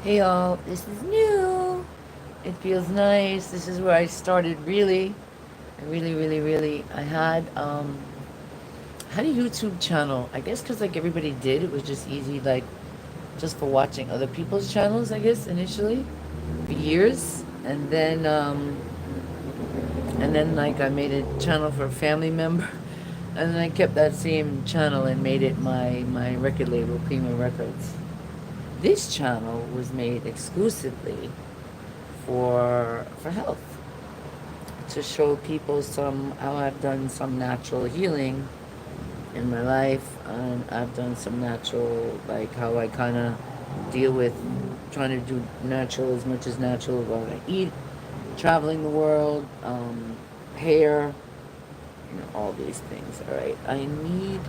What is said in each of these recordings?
Hey y'all, this is new. It feels nice. This is where I started really. I had a YouTube channel. I guess because like everybody did, it was just easy like just for watching other people's channels, I guess initially for years. And then like I made a channel for a family member. And then I kept that same channel and made it my record label, Cleanway Records. This channel was made exclusively for health, to show people some how I've done some natural healing in my life, and I've done some natural, like how I kind of deal with trying to do natural as much as natural while I eat, traveling the world, hair, all these things. All right, I think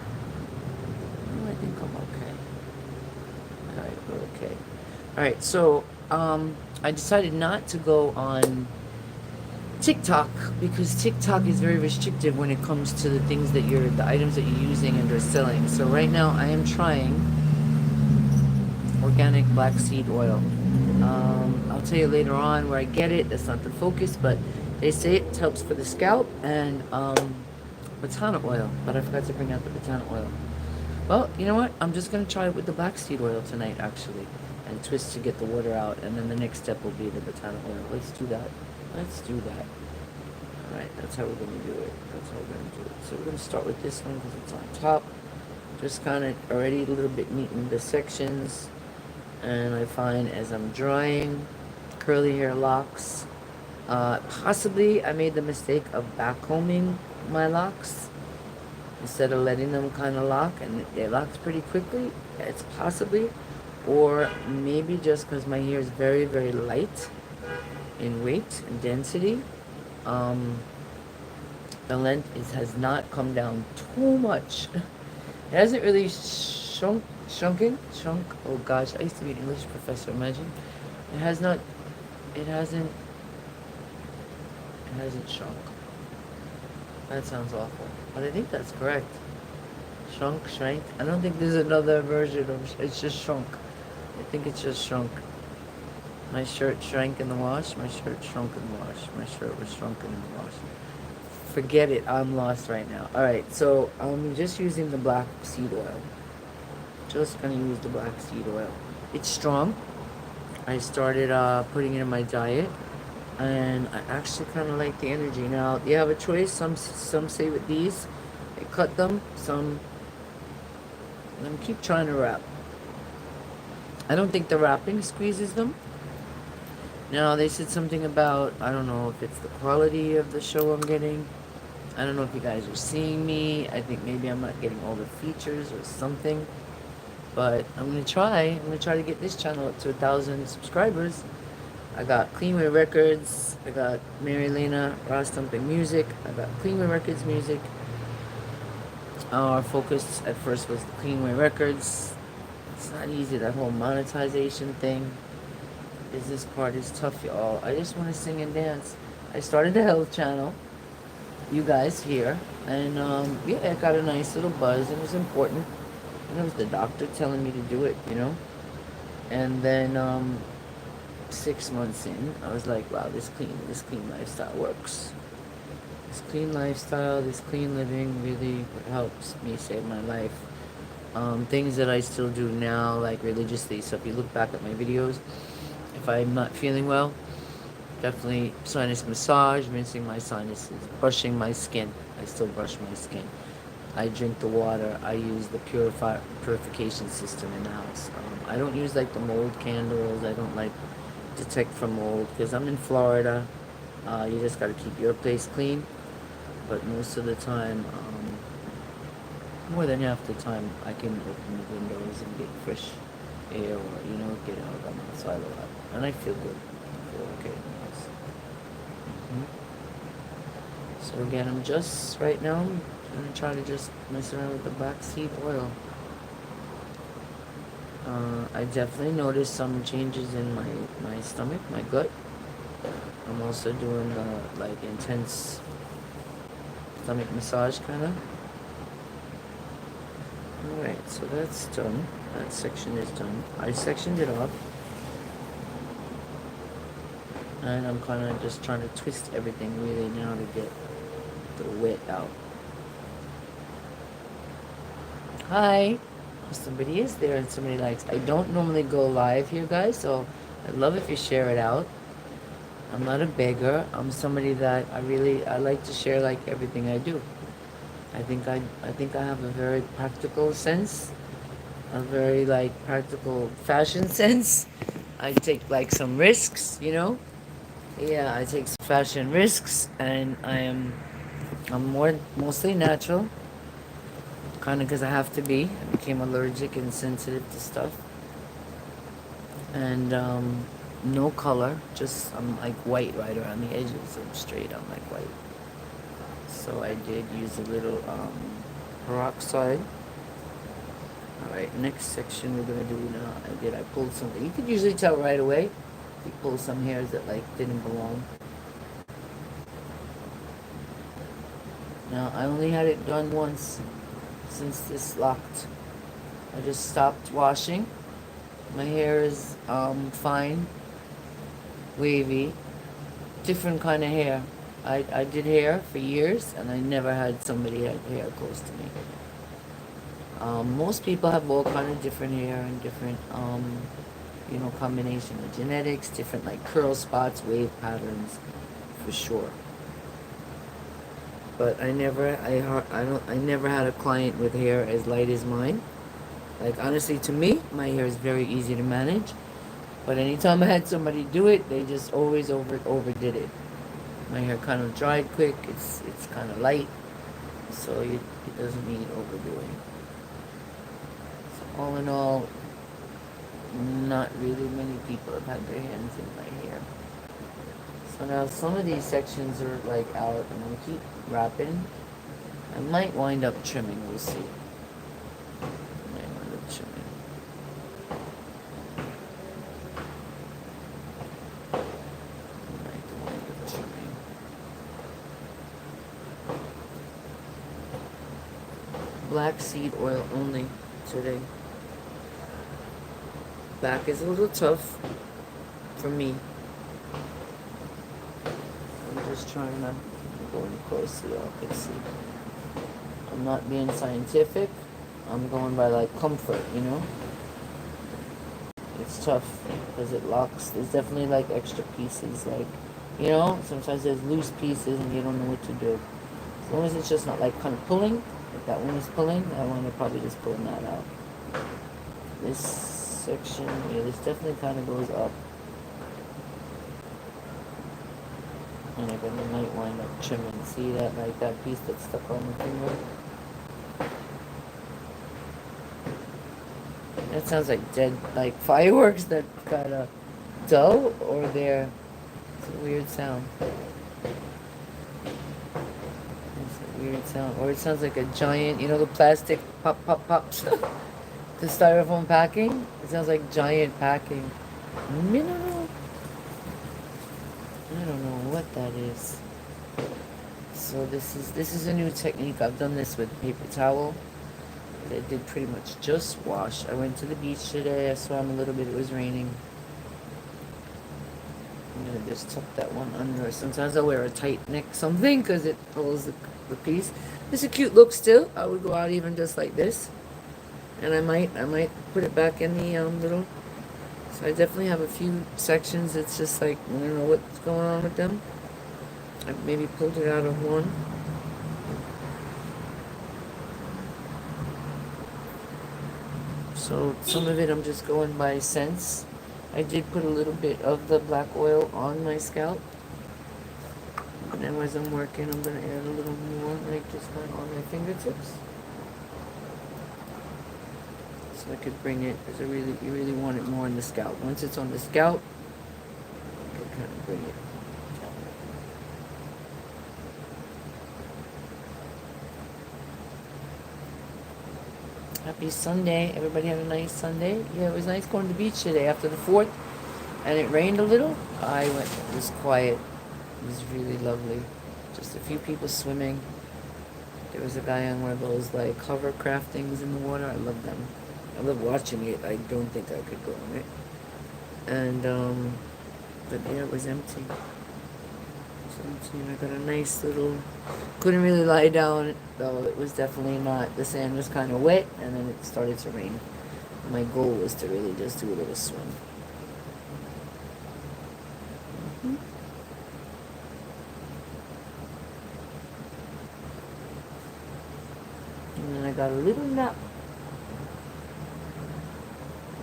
I'm okay. All right, we're okay. All right, so I decided not to go on TikTok, because TikTok is very restrictive when it comes to the items that you're using and are selling. So right now I am trying organic black seed oil. I'll tell you later on where I get it. That's not the focus, but they say it helps for the scalp, and batana oil, but I forgot to bring out the batana oil. Well, you know what? I'm just going to try it with the black seed oil tonight, actually, and twist to get the water out, and then the next step will be the batana oil. Let's do that. Let's do that. Alright, that's how we're going to do it. That's how we're going to do it. So we're going to start with this one because it's on top. Just kind of already a little bit neat in the sections. And I find as I'm drying curly hair locks, possibly I made the mistake of backcombing my locks instead of letting them kind of lock, and it locks pretty quickly. It's possibly, or maybe just because my hair is very, very light in weight and density. Um, the length has not come down too much. It hasn't really shrunk. Oh gosh, I used to be an English professor. Imagine, it has not. It hasn't. It hasn't shrunk. That sounds awful, but I think that's correct. Shrank. I don't think there's another version of. It's just shrunk. I think it's just shrunk. My shirt shrank in the wash. My shirt shrunk in the wash. My shirt was shrunken in the wash. Forget it. I'm lost right now. Alright, so I'm just using the black seed oil. Just gonna use the black seed oil. It's strong. I started putting it in my diet, and I actually kind of like the energy. Now, you have a choice. Some say with these, I cut them. Some, let me keep trying to wrap. I don't think the wrapping squeezes them. Now, they said something about, I don't know if it's the quality of the show I'm getting. I don't know if you guys are seeing me. I think maybe I'm not getting all the features or something. But I'm going to try. I'm going to try to get this channel up to 1,000 subscribers. I got Cleanway Records. I got MariLana Raw Stumping Music. I got Cleanway Records Music. Our focus at first was Cleanway Records. It's not easy, that whole monetization thing. This part is tough, y'all. I just want to sing and dance. I started the health channel, you guys here, and yeah, it got a nice little buzz. It was important. And it was the doctor telling me to do it, And then 6 months in, I was like, wow, this clean lifestyle works. This clean lifestyle, this clean living really helps me save my life. Things that I still do now, like religiously. So if you look back at my videos, if I'm not feeling well, definitely sinus massage, rinsing my sinuses, brushing my skin. I still brush my skin. I drink the water. I use the purification system in the house. I don't use like the mold candles. I don't like detect for mold because I'm in Florida. You just got to keep your place clean. But most of the time, more than half the time, I can open the windows and get fresh air, or get out. I'm outside a lot, and I feel good. I feel okay. Yes. So again, I'm just right now. I'm gonna try to just mess around with the black seed oil. I definitely noticed some changes in my stomach, my gut. I'm also doing like intense stomach massage kind of. Alright, so that's done. That section is done. I sectioned it off. And I'm kind of just trying to twist everything really now to get the wet out. Hi. Somebody is there and somebody likes. I don't normally go live here, guys, so I'd love if you share it out. I'm not a beggar. I'm somebody that I like to share like everything I do. I think I have a very practical sense, a very like practical fashion sense. I take like some risks, you know. Yeah, I take some fashion risks, and I'm mostly natural, kind of because I have to be. I became allergic and sensitive to stuff, and no color, just I'm like white right around the edges. I'm straight. I'm like white. So I did use a little peroxide. Alright, next section we're gonna do now. I pulled something. You could usually tell right away. You pull some hairs that like didn't belong. Now I only had it done once since this locked. I just stopped washing. My hair is fine, wavy, different kind of hair. I did hair for years and I never had somebody had hair close to me. Most people have all kind of different hair and different, combination of genetics, different like curl spots, wave patterns, for sure. But I never had a client with hair as light as mine. Like honestly, to me, my hair is very easy to manage. But anytime I had somebody do it, they just always overdid it. My hair kind of dried quick. It's kind of light, so it doesn't need overdoing. So all in all, not really many people have had their hands in my hair. So now some of these sections are like out, and I'm keep wrapping. I might wind up trimming. We'll see. I might wind up trimming. Black seed oil only today. Back is a little tough for me. I'm just trying to go in close so y'all can see. I'm not being scientific. I'm going by like comfort, you know? It's tough because it locks. There's definitely like extra pieces, like, you know, sometimes there's loose pieces and you don't know what to do. As long as it's just not like kind of pulling, if that one is pulling, I want to probably just pull that out. This section, yeah, this definitely kind of goes up. And I might wind up trimming. See that, like that piece that's stuck on the finger? That sounds like dead, like fireworks that got a dull, or they're, it's a weird sound. It's a weird sound. Or it sounds like a giant, you know, the plastic pop, pop, pop stuff. The styrofoam packing. It sounds like giant packing. Mineral. I don't know what that is. So this is a new technique. I've done this with paper towel. I did pretty much just wash. I went to the beach today. I swam a little bit. It was raining. I'm gonna just tuck that one under. Sometimes I wear a tight neck something because it pulls the piece. It's a cute look still. I would go out even just like this, and I might put it back in the little. So I definitely have a few sections. It's just like I don't know what's going on with them. I maybe pulled it out of one. So some of it I'm just going by sense. I did put a little bit of the black oil on my scalp. And then as I'm working, I'm going to add a little more, like just kind of on my fingertips. So I could bring it, because you really want it more on the scalp. Once it's on the scalp, you can kind of bring it. Happy Sunday. Everybody had a nice Sunday. Yeah, it was nice going to the beach today after the 4th. And it rained a little. I went, it was quiet. It was really lovely. Just a few people swimming. There was a guy on one of those like hovercraft things in the water. I love them. I love watching it. I don't think I could go on it. And But yeah, it was empty. And I got a nice little, couldn't really lie down, though it was definitely not, the sand was kind of wet, and then it started to rain. My goal was to really just do a little swim. Mm-hmm. And then I got a little nap.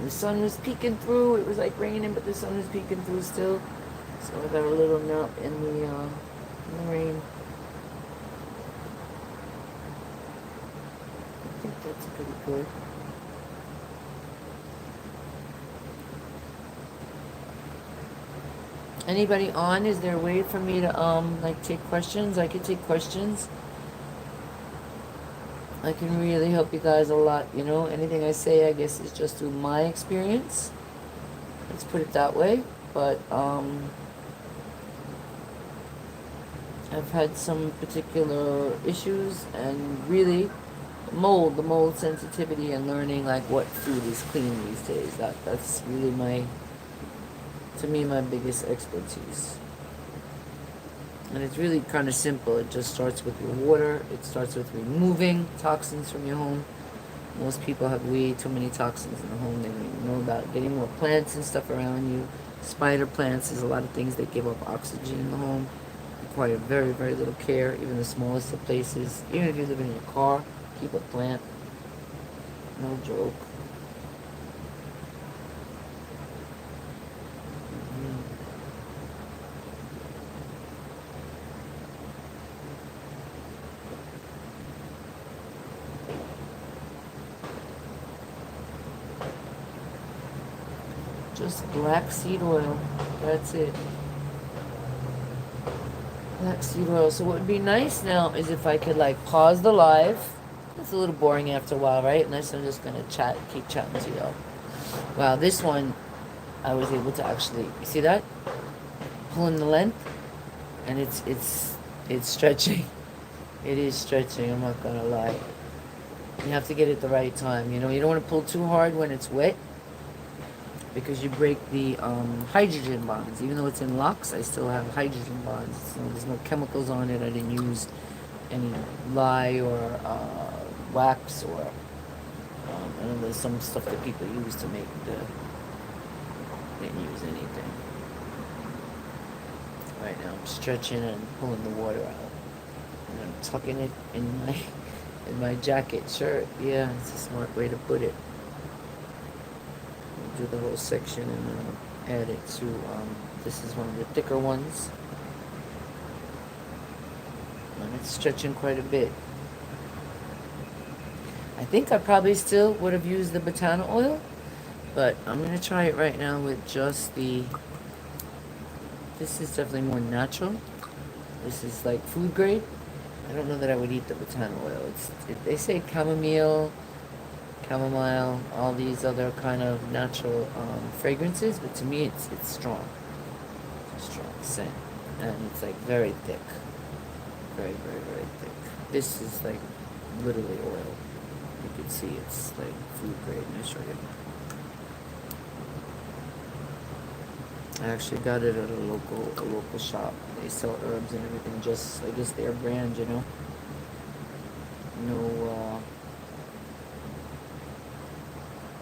The sun was peeking through, it was like raining, but the sun was peeking through still. So I got a little nap in the rain. I think that's pretty good. Anybody on? Is there a way for me to like take questions? I could take questions. I can really help you guys a lot, you know. Anything I say, I guess, is just through my experience. Let's put it that way. But I've had some particular issues, and really the mold sensitivity, and learning like what food is clean these days. That's really to me, my biggest expertise. And it's really kind of simple. It just starts with your water. It starts with removing toxins from your home. Most people have way too many toxins in the home. They don't even know about getting more plants and stuff around you. Spider plants, there's a lot of things that give up oxygen in the home. Require very, very little care. Even the smallest of places. Even if you live in your car, keep a plant. No joke. Just black seed oil. That's it. Black seed oil. So what would be nice now is if I could like pause the live. It's a little boring after a while, right? Unless I'm just gonna keep chatting to y'all. Wow, this one I was able to actually, you see that? Pulling the length, and it's stretching. It is stretching, I'm not gonna lie. You have to get it the right time, you know. You don't want to pull too hard when it's wet, because you break the hydrogen bonds. Even though it's in locks, I still have hydrogen bonds. So there's no chemicals on it. I didn't use any lye or wax, or I know there's some stuff that people use to make the. Didn't use anything. Right now I'm stretching and pulling the water out, and I'm tucking it in my jacket shirt. Yeah, it's a smart way to put it. Do the whole section and then add it to this is one of the thicker ones, and it's stretching quite a bit. I think I probably still would have used the botana oil, but I'm gonna try it right now with just the, this is definitely more natural. This is like food grade. I don't know that I would eat the botana oil. They say chamomile, all these other kind of natural fragrances, but to me it's strong. It's a strong scent, and it's like very thick, very, very, very thick. This is like literally oil. You can see it's like food grade. Let me show you. I actually got it at a local shop. They sell herbs and everything, just I guess their brand, you know. No.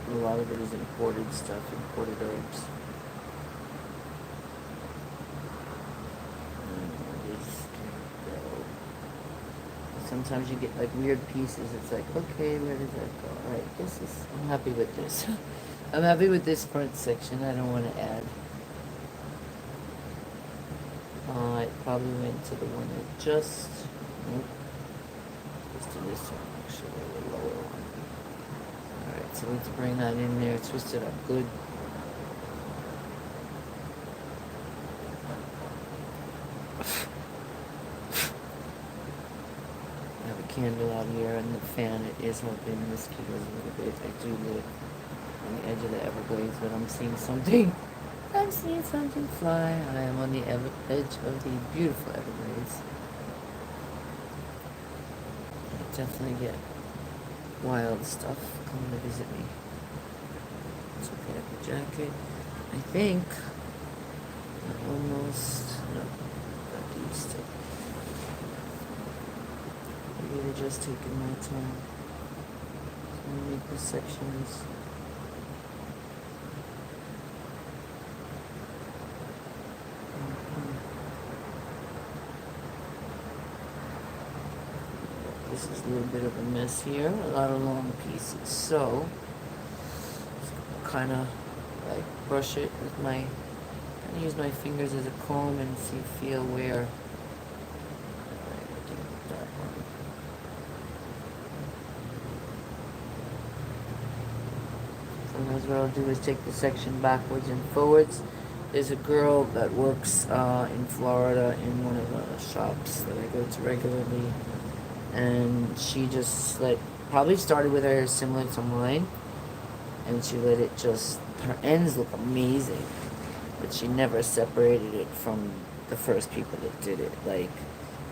A lot of it is imported stuff, imported herbs. Sometimes you get like weird pieces. It's like, okay, where does that go? Alright, I'm happy with this. I'm happy with this front section. I don't want to add. It probably went to the one that just to this one, actually, the lower one. Alright, so we need to bring that in there, twist it up good. I have a candle out here and the fan, it is helping the mosquitoes a little bit. I do live on the edge of the Everglades, but I'm seeing something. I'm seeing something fly. I am on the edge of the beautiful Everglades. I definitely get wild stuff coming to visit me. Let's look at the jacket. I think Almost, no, got these two. I'm really just taking my time. So I'm gonna make the sections. This is a little bit of a mess here, a lot of long pieces. So, kind of like brush it with my, kind of use my fingers as a comb and feel where. That one. Sometimes what I'll do is take the section backwards and forwards. There's a girl that works in Florida in one of the shops that I go to regularly, and she just probably started with her hair similar to mine, and she let it just, her ends look amazing, but she never separated it from the first people that did it. Like,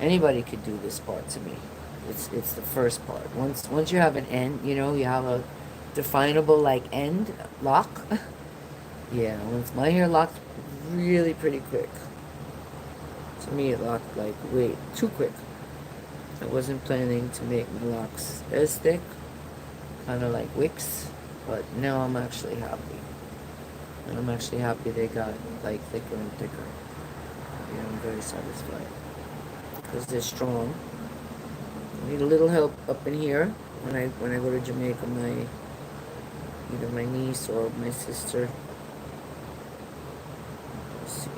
anybody could do this part to me. It's the first part. Once you have an end, you know, you have a definable like end lock. Yeah, once my hair locked really pretty quick. To me, it locked like way too quick. I wasn't planning to make my locks as thick, kind of like wicks, but now I'm actually happy. And I'm actually happy they got like thicker and thicker. Yeah, I'm very satisfied because they're strong. I need a little help up in here when I go to Jamaica. Either my niece or my sister. Let's see.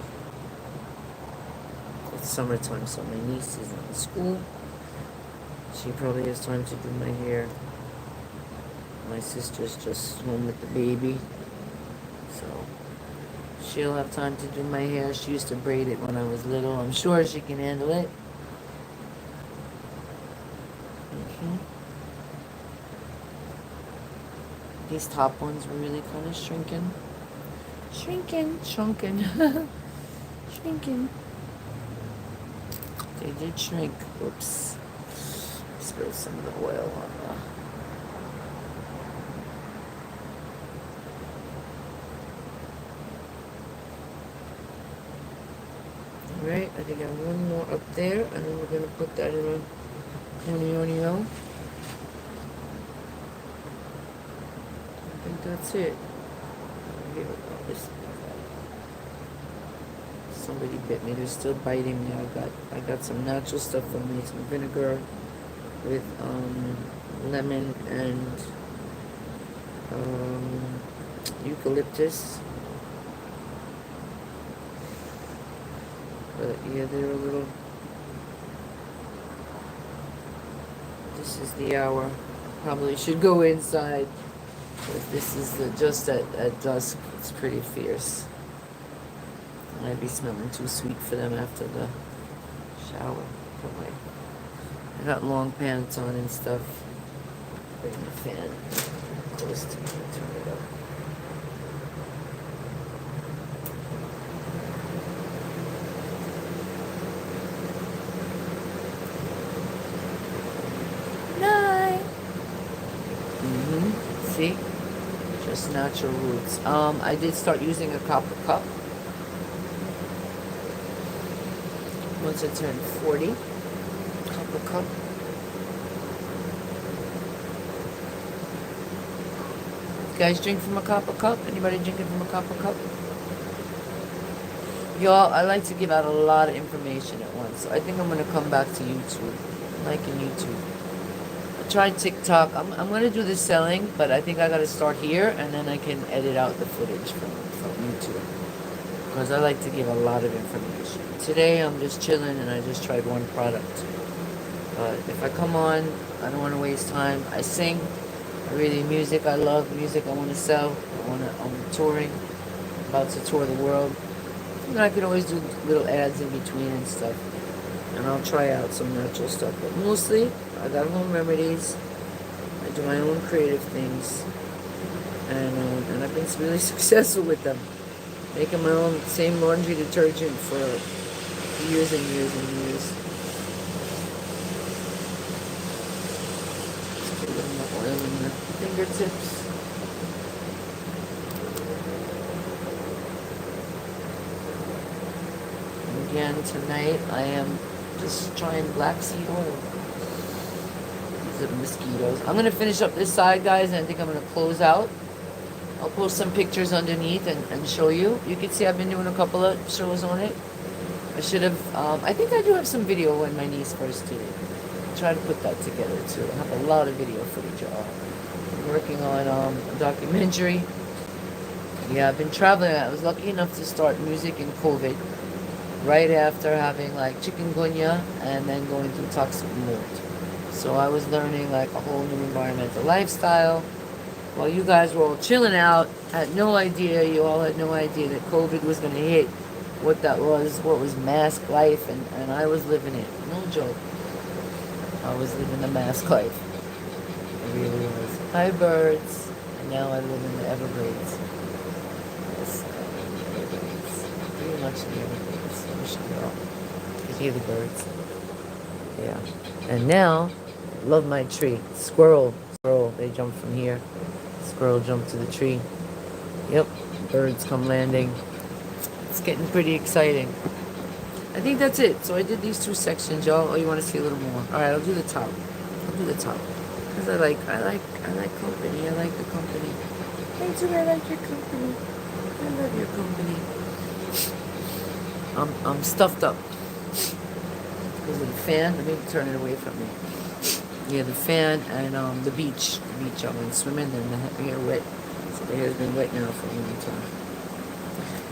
It's summertime, so my niece is in school. She probably has time to do my hair. My sister's just home with the baby, so she'll have time to do my hair. She used to braid it when I was little. I'm sure she can handle it. These top ones were really kind of shrinking. Shrinking. Shrinking. They did shrink. Whoops. Spilled some of the oil on the... Alright, I think I have one more up there, and then we're going to put that in a conio. I think that's it. Here we go. Somebody bit me. They're still biting me. I got some natural stuff on me. Some vinegar with lemon and eucalyptus. But yeah, they're a little... This is the hour. Probably should go inside. Because this is just at dusk. It's pretty fierce. I'd be smelling too sweet for them after the shower. Anyway, I got long pants on and stuff. Bring the fan close to me. Turn it up. See? Just natural roots. I did start using a copper cup. Once I turned 40. Copper cup. You guys drink from a copper cup? Anybody drinking from a copper cup? Y'all, I like to give out a lot of information at once. So I think I'm going to come back to YouTube. I'm liking YouTube. Tried TikTok. I'm gonna do the selling, but I think I gotta start here, and then I can edit out the footage from YouTube, because I like to give a lot of information. Today I'm just chilling, and I just tried one product. But if I come on, I don't want to waste time. I sing. I really music. I love music. I want to sell. I'm touring. I'm about to tour the world. And I can always do little ads in between and stuff. And I'll try out some natural stuff, but mostly I got home remedies. I do my own creative things, and I've been really successful with them. Making my own same laundry detergent for years and years and years. Just put a little more oil in the fingertips. again tonight. I am just trying black seed oil. These are mosquitoes. I'm going to finish up this side, guys, and I think I'm going to close out. I'll post some pictures underneath and show you. You can see I've been doing a couple of shows on it. I should have, I think I do have some video when my niece first did it. I'll try to put that together too. I have a lot of video footage. I'm working on a documentary. Yeah, I've been traveling. I was lucky enough to start music in COVID, right after having like chikungunya and then going through toxic mold. So I was learning like a whole new environmental lifestyle. While you guys were all chilling out, had no idea, you all had no idea that COVID was going to hit, what that was, what was mask life, and I was living it. No joke. I was living the mask life. It really was. Hi, birds. And now I live in the Everglades. Yes, Everglades. Pretty much the Everglades. You can hear the birds. Yeah. And now, love my tree. Squirrel. Squirrel. They jump from here. Squirrel jumped to the tree. Yep. Birds come landing. It's getting pretty exciting. I think that's it. So I did these two sections, y'all. Oh, you want to see a little more? All right, I'll do the top. I'll do the top because I like company. I like the company. Hey, too. I like your company. I love your company. I'm stuffed up because of the fan. Let me turn it away from me. Yeah, the fan and the beach. The beach. I went swimming and the hair wet. So the hair's been wet now for a long time.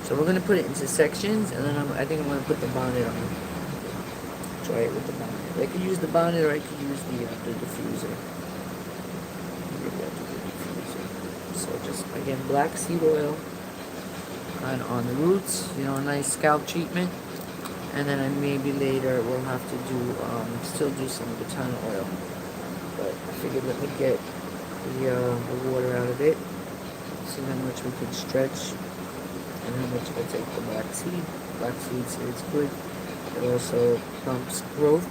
So we're gonna put it into sections, and then I think I'm gonna put the bonnet on. Try it with the bonnet. I could use the bonnet, or I could use the diffuser. Maybe I'll do the diffuser. So just again, black seed oil, kind of on the roots. You know, a nice scalp treatment, and then maybe later we'll have to do still do some botana oil. But I figured let me get the water out of it. See how much we can stretch. And how much will take the black seed. Black seed is good. It also pumps growth.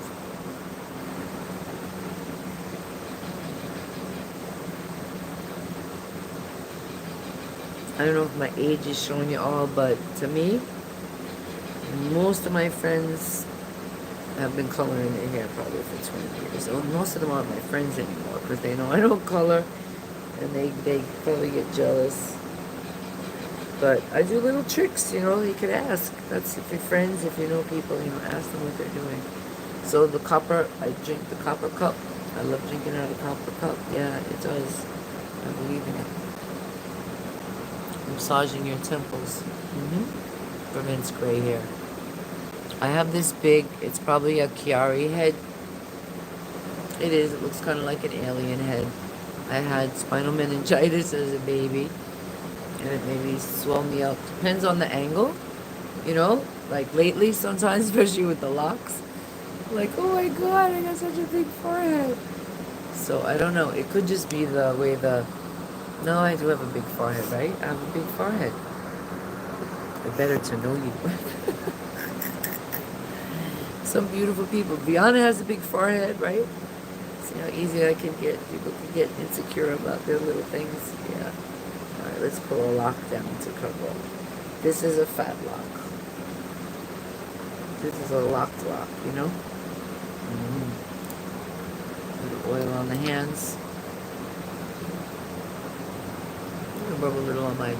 I don't know if my age is showing you all, but to me, most of my friends have been coloring their hair probably for 20 years. So most of them aren't my friends anymore because they know I don't color, and they probably get jealous. But I do little tricks, you know, you could ask. That's if you're friends, if you know people, you know, ask them what they're doing. So the copper, I drink the copper cup. I love drinking out of the copper cup. Yeah, it does. I believe in it. Massaging your temples. Prevents gray hair. I have this big, it's probably a Chiari head. It is, it looks kind of like an alien head. I had spinal meningitis as a baby. And it maybe swell me up. Depends on the angle, you know. Like lately, sometimes, especially with the locks, like, oh my god, I got such a big forehead. So I don't know. It could just be the way the. No, I do have a big forehead, right? I have a big forehead. It's better to know you. Some beautiful people. Bianca has a big forehead, right? See how easy I can get. People can get insecure about their little things. Yeah. Alright, let's pull a lock down to cover. This is a fat lock. This is a locked lock, you know? Little oil on the hands. I'm gonna rub a little on my.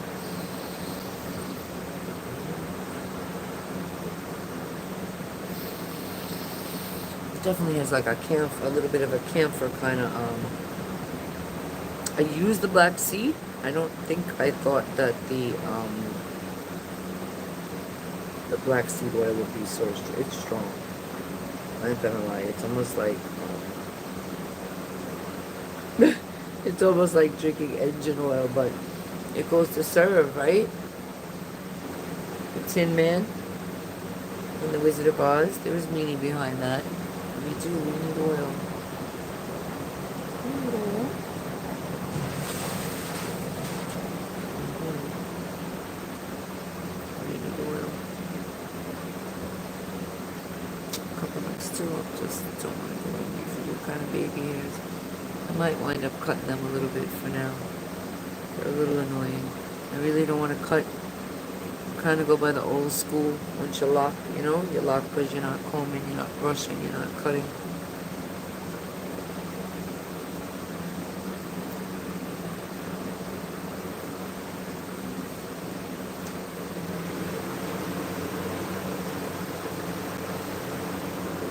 It definitely has like a little bit of a camphor kind of. I use the black seed. I don't think I thought that the black seed oil would be so strong. It's strong. I ain't gonna lie. It's almost like it's almost like drinking engine oil, but it goes to serve, right? The Tin Man and the Wizard of Oz. There was meaning behind that. We need oil. We need oil. Just don't want to go in these little kind of baby hairs. I might wind up cutting them a little bit for now. They're a little annoying. I really don't want to cut kind of go by the old school. Once you lock, you know, you lock because you're not combing, you're not brushing, you're not cutting.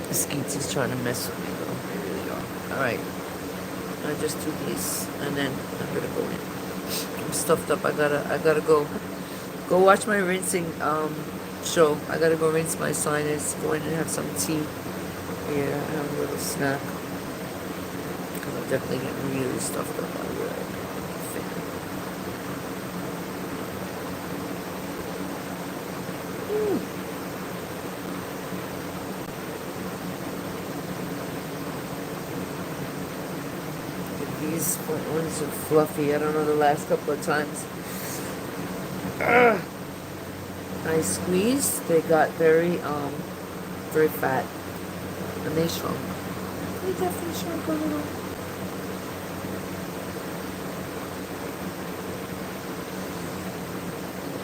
The skeets is trying to mess with me though. They really are. Alright. I just do these and then I'm gonna go in. I'm stuffed up. I gotta go watch my rinsing show. I gotta go rinse my sinus, go in and have some tea. Yeah, have a little snack. Because I'm definitely getting really stuffed up. I really These front ones are fluffy. I don't know the last couple of times. I squeezed. They got very fat, and they shrunk. They definitely shrunk a little.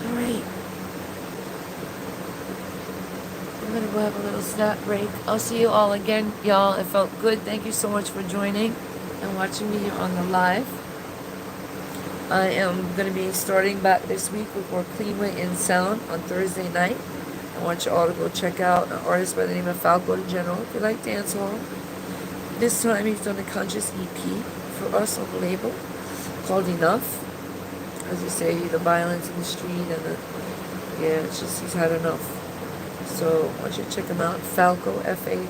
All right. I'm gonna go have a little snack break. I'll see you all again, y'all. It felt good. Thank you so much for joining and watching me here on the live. I am going to be starting back this week with more Clean Way in Sound on Thursday night. I want you all to go check out an artist by the name of Falco the General if you like dancehall. This time he's done a conscious EP for us on the label called Enough. As you say, the violence in the street and it's just he's had enough. So I want you to check him out. Falco, Falcodige,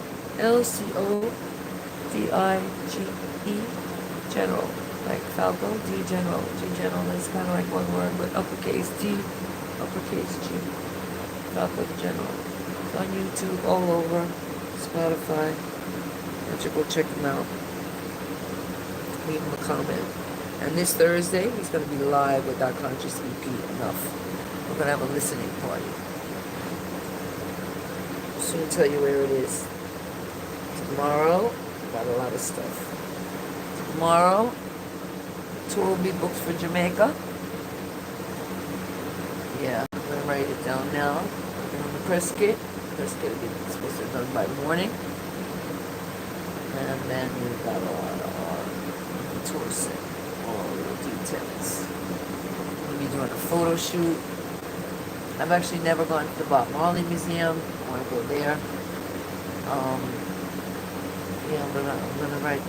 General. Like Falco, D General. G General is kind of like one word, but uppercase D, uppercase G. Falco the General. It's on YouTube, all over, Spotify. Why don't you go check him out. Leave him a comment. And this Thursday, he's going to be live with our Conscious EP, Enough. We're going to have a listening party. I'll soon tell you where it is. Tomorrow, got a lot of stuff. Tomorrow, tour will be booked for Jamaica. Yeah, I'm going to write it down now. Working on the press kit. Press kit will be supposed to be done by morning. And then we've got all the tour set, all the details. We'll be doing a photo shoot. I've actually never gone to the Bob Marley Museum. I want to go there. Yeah, I'm gonna write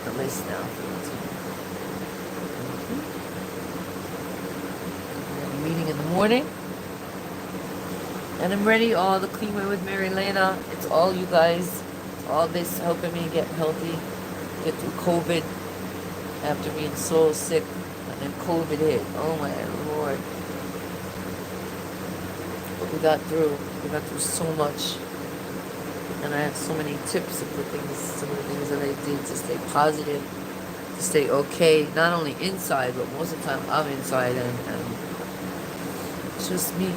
the list now for the team. We have a meeting in the morning. And I'm ready, all the Clean Way with MariLana. It's all you guys. It's all this helping me get healthy, get through COVID after being so sick. And then COVID hit. Oh my Lord. But we got through so much. And I have so many tips of some of the things that I did to stay positive, to stay okay, not only inside, but most of the time I'm inside, and it's just me.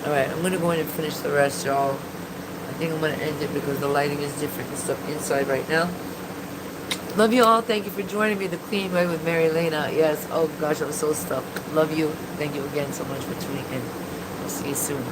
Alright, I'm going to go in and finish the rest, y'all. I think I'm going to end it because the lighting is different and stuff inside right now. Love you all. Thank you for joining me, The Clean Way with MariLana. Yes, oh gosh, I'm so stuffed. Love you. Thank you again so much for tuning in. I'll see you soon.